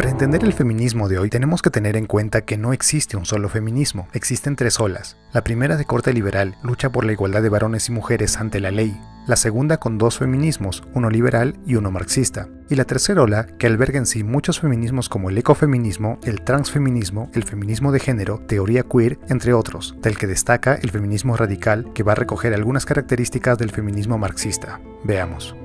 Para entender el feminismo de hoy tenemos que tener en cuenta que no existe un solo feminismo, existen tres olas. La primera, de corte liberal, lucha por la igualdad de varones y mujeres ante la ley. La segunda, con dos feminismos, uno liberal y uno marxista. Y la tercera ola, que alberga en sí muchos feminismos como el ecofeminismo, el transfeminismo, el feminismo de género, teoría queer, entre otros, del que destaca el feminismo radical, que va a recoger algunas características del feminismo marxista. Veamos.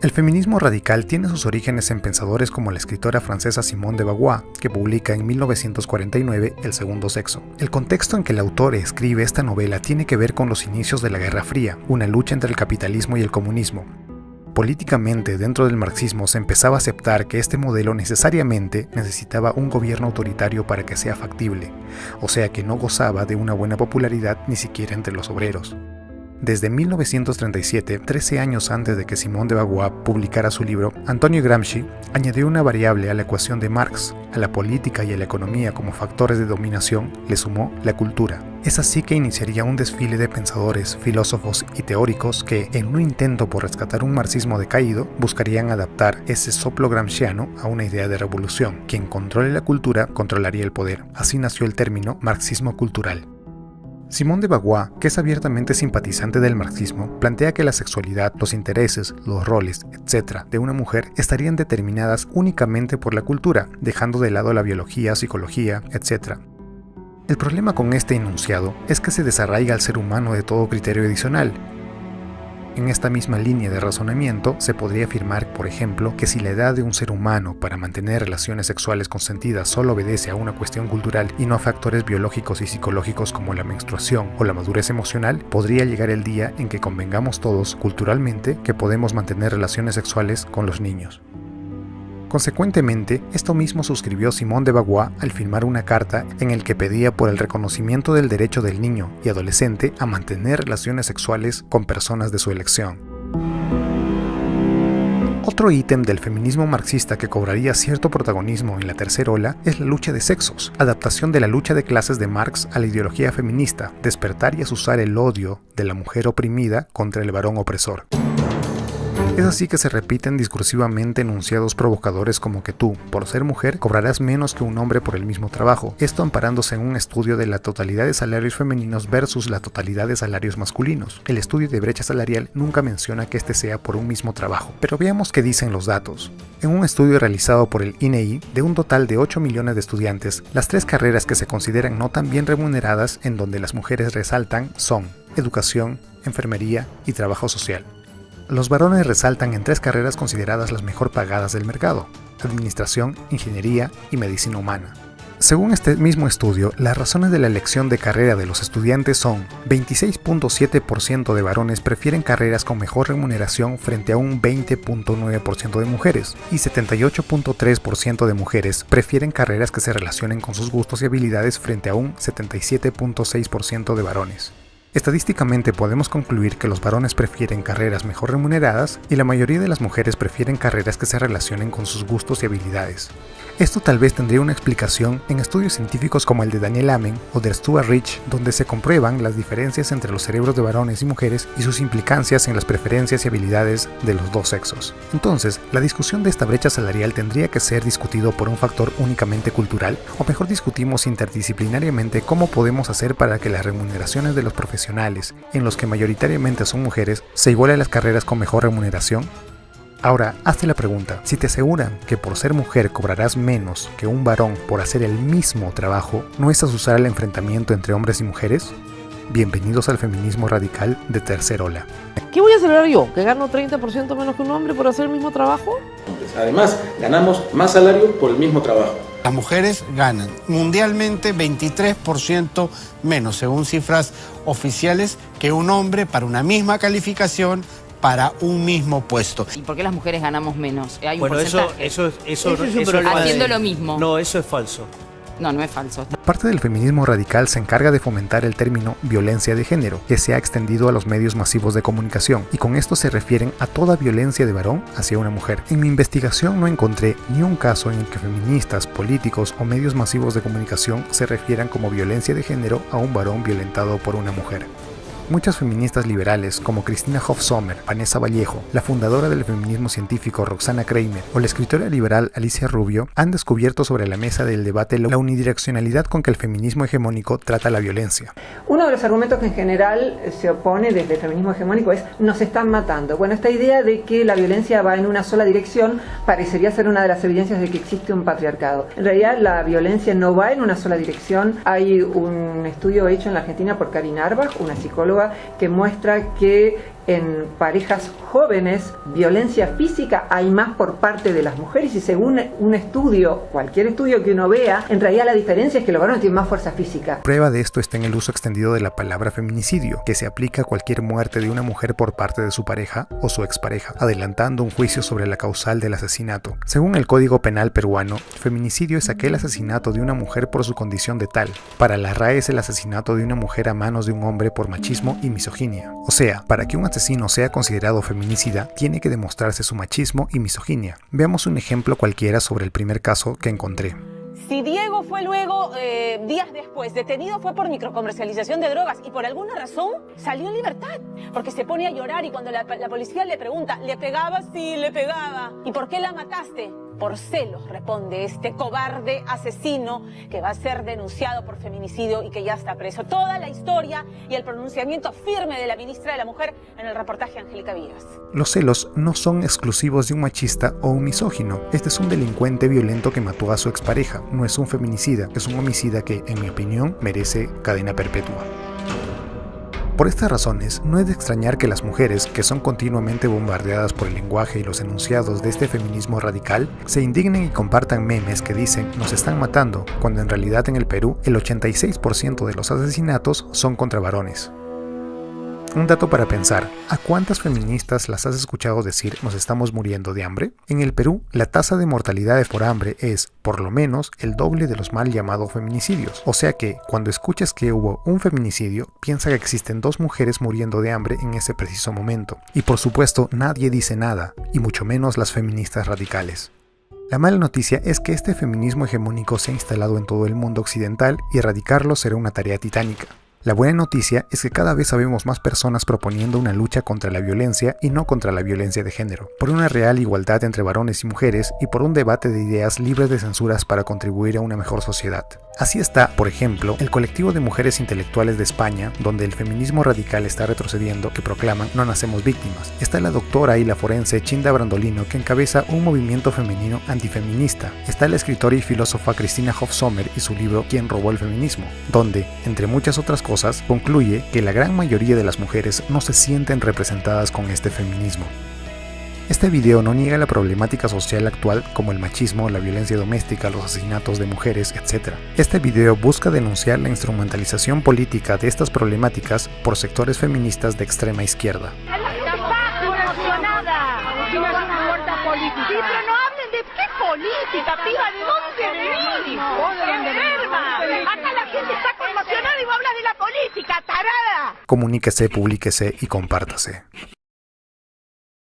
El feminismo radical tiene sus orígenes en pensadores como la escritora francesa Simone de Beauvoir, que publica en 1949 El segundo sexo. El contexto en que el autor escribe esta novela tiene que ver con los inicios de la Guerra Fría, una lucha entre el capitalismo y el comunismo. Políticamente, dentro del marxismo se empezaba a aceptar que este modelo necesariamente necesitaba un gobierno autoritario para que sea factible, o sea que no gozaba de una buena popularidad ni siquiera entre los obreros. Desde 1937, 13 años antes de que Simone de Beauvoir publicara su libro, Antonio Gramsci añadió una variable a la ecuación de Marx. A la política y a la economía como factores de dominación le sumó la cultura. Es así que iniciaría un desfile de pensadores, filósofos y teóricos que, en un intento por rescatar un marxismo decaído, buscarían adaptar ese soplo gramsciano a una idea de revolución. Quien controle la cultura, controlaría el poder. Así nació el término marxismo cultural. Simone de Beauvoir, que es abiertamente simpatizante del marxismo, plantea que la sexualidad, los intereses, los roles, etc. de una mujer estarían determinadas únicamente por la cultura, dejando de lado la biología, psicología, etc. El problema con este enunciado es que se desarraiga al ser humano de todo criterio adicional. En esta misma línea de razonamiento se podría afirmar, por ejemplo, que si la edad de un ser humano para mantener relaciones sexuales consentidas solo obedece a una cuestión cultural y no a factores biológicos y psicológicos como la menstruación o la madurez emocional, podría llegar el día en que convengamos todos, culturalmente, que podemos mantener relaciones sexuales con los niños. Consecuentemente, esto mismo suscribió Simone de Beauvoir al firmar una carta en el que pedía por el reconocimiento del derecho del niño y adolescente a mantener relaciones sexuales con personas de su elección. Otro ítem del feminismo marxista que cobraría cierto protagonismo en la tercera ola es la lucha de sexos, adaptación de la lucha de clases de Marx a la ideología feminista, despertar y asusar el odio de la mujer oprimida contra el varón opresor. Es así que se repiten discursivamente enunciados provocadores como que tú, por ser mujer, cobrarás menos que un hombre por el mismo trabajo, esto amparándose en un estudio de la totalidad de salarios femeninos versus la totalidad de salarios masculinos. El estudio de brecha salarial nunca menciona que este sea por un mismo trabajo, pero veamos qué dicen los datos. En un estudio realizado por el INEI, de un total de 8 millones de estudiantes, las tres carreras que se consideran no tan bien remuneradas en donde las mujeres resaltan son educación, enfermería y trabajo social. Los varones resaltan en tres carreras consideradas las mejor pagadas del mercado: administración, ingeniería y medicina humana. Según este mismo estudio, las razones de la elección de carrera de los estudiantes son: 26.7% de varones prefieren carreras con mejor remuneración frente a un 20.9% de mujeres, y 78.3% de mujeres prefieren carreras que se relacionen con sus gustos y habilidades frente a un 77.6% de varones. Estadísticamente podemos concluir que los varones prefieren carreras mejor remuneradas y la mayoría de las mujeres prefieren carreras que se relacionen con sus gustos y habilidades. Esto tal vez tendría una explicación en estudios científicos como el de Daniel Amen o de Stuart Rich, donde se comprueban las diferencias entre los cerebros de varones y mujeres y sus implicancias en las preferencias y habilidades de los dos sexos. Entonces, la discusión de esta brecha salarial tendría que ser discutido por un factor únicamente cultural, o mejor discutimos interdisciplinariamente cómo podemos hacer para que las remuneraciones de los profesionales, en los que mayoritariamente son mujeres, se igualen a las carreras con mejor remuneración. Ahora, hazte la pregunta, si te aseguran que por ser mujer cobrarás menos que un varón por hacer el mismo trabajo, ¿no es asusar el enfrentamiento entre hombres y mujeres? Bienvenidos al feminismo radical de tercera ola. ¿Qué voy a celebrar yo? ¿Que gano 30% menos que un hombre por hacer el mismo trabajo? Además, ganamos más salario por el mismo trabajo. Las mujeres ganan mundialmente 23% menos, según cifras oficiales, que un hombre para una misma calificación, para un mismo puesto. ¿Y por qué las mujeres ganamos menos? ¿Hay un bueno, porcentaje? eso es un problema haciendo lo mismo. No, eso es falso. No, no es falso. Parte del feminismo radical se encarga de fomentar el término violencia de género, que se ha extendido a los medios masivos de comunicación, y con esto se refieren a toda violencia de varón hacia una mujer. En mi investigación no encontré ni un caso en el que feministas, políticos o medios masivos de comunicación se refieran como violencia de género a un varón violentado por una mujer. Muchas feministas liberales como Christina Hoff Sommer, Vanessa Vallejo, la fundadora del feminismo científico Roxana Kramer o la escritora liberal Alicia Rubio han descubierto sobre la mesa del debate la unidireccionalidad con que el feminismo hegemónico trata la violencia. Uno de los argumentos que en general se opone desde el feminismo hegemónico es nos están matando. Bueno, esta idea de que la violencia va en una sola dirección parecería ser una de las evidencias de que existe un patriarcado. En realidad la violencia no va en una sola dirección. Hay un estudio hecho en la Argentina por Karina Arbach, una psicóloga, que muestra que en parejas jóvenes violencia física hay más por parte de las mujeres y según un estudio, cualquier estudio que uno vea, en realidad la diferencia es que los varones tienen más fuerza física. Prueba de esto está en el uso extendido de la palabra feminicidio, que se aplica a cualquier muerte de una mujer por parte de su pareja o su expareja, adelantando un juicio sobre la causal del asesinato. Según el Código Penal peruano, feminicidio es aquel asesinato de una mujer por su condición de tal. Para la RAE es el asesinato de una mujer a manos de un hombre por machismo y misoginia. O sea, para que un asesino sea considerado feminicida, tiene que demostrarse su machismo y misoginia. Veamos un ejemplo cualquiera sobre el primer caso que encontré. Si Diego fue luego, días después, detenido fue por microcomercialización de drogas y por alguna razón salió en libertad, porque se pone a llorar y cuando la policía le pregunta, ¿le pegaba? Sí, le pegaba. ¿Y por qué la mataste? Por celos, responde este cobarde asesino que va a ser denunciado por feminicidio y que ya está preso. Toda la historia y el pronunciamiento firme de la ministra de la Mujer en el reportaje Angélica Villegas. Los celos no son exclusivos de un machista o un misógino. Este es un delincuente violento que mató a su expareja. No es un feminicida, es un homicida que, en mi opinión, merece cadena perpetua. Por estas razones, no es de extrañar que las mujeres, que son continuamente bombardeadas por el lenguaje y los enunciados de este feminismo radical, se indignen y compartan memes que dicen «nos están matando», cuando en realidad en el Perú el 86% de los asesinatos son contra varones. Un dato para pensar, ¿a cuántas feministas las has escuchado decir nos estamos muriendo de hambre? En el Perú, la tasa de mortalidad por hambre es, por lo menos, el doble de los mal llamados feminicidios. O sea que, cuando escuchas que hubo un feminicidio, piensa que existen 2 mujeres muriendo de hambre en ese preciso momento. Y por supuesto, nadie dice nada, y mucho menos las feministas radicales. La mala noticia es que este feminismo hegemónico se ha instalado en todo el mundo occidental y erradicarlo será una tarea titánica. La buena noticia es que cada vez sabemos más personas proponiendo una lucha contra la violencia y no contra la violencia de género, por una real igualdad entre varones y mujeres y por un debate de ideas libres de censuras para contribuir a una mejor sociedad. Así está, por ejemplo, el colectivo de mujeres intelectuales de España, donde el feminismo radical está retrocediendo, que proclaman no nacemos víctimas. Está la doctora y la forense Chinda Brandolino, que encabeza un movimiento femenino antifeminista. Está la escritora y filósofa Christina Hoff Sommer y su libro ¿Quién robó el feminismo?, donde, entre muchas otras cosas, concluye que la gran mayoría de las mujeres no se sienten representadas con este feminismo. Este video no niega la problemática social actual como el machismo, la violencia doméstica, los asesinatos de mujeres, etc. Este video busca denunciar la instrumentalización política de estas problemáticas por sectores feministas de extrema izquierda. Sí, pero no hablen de qué política, piba, ¿de dónde venís? ¡Enferma! Acá la gente está conmocionada y vos hablas de la política, tarada. Comuníquese, publíquese y compártase.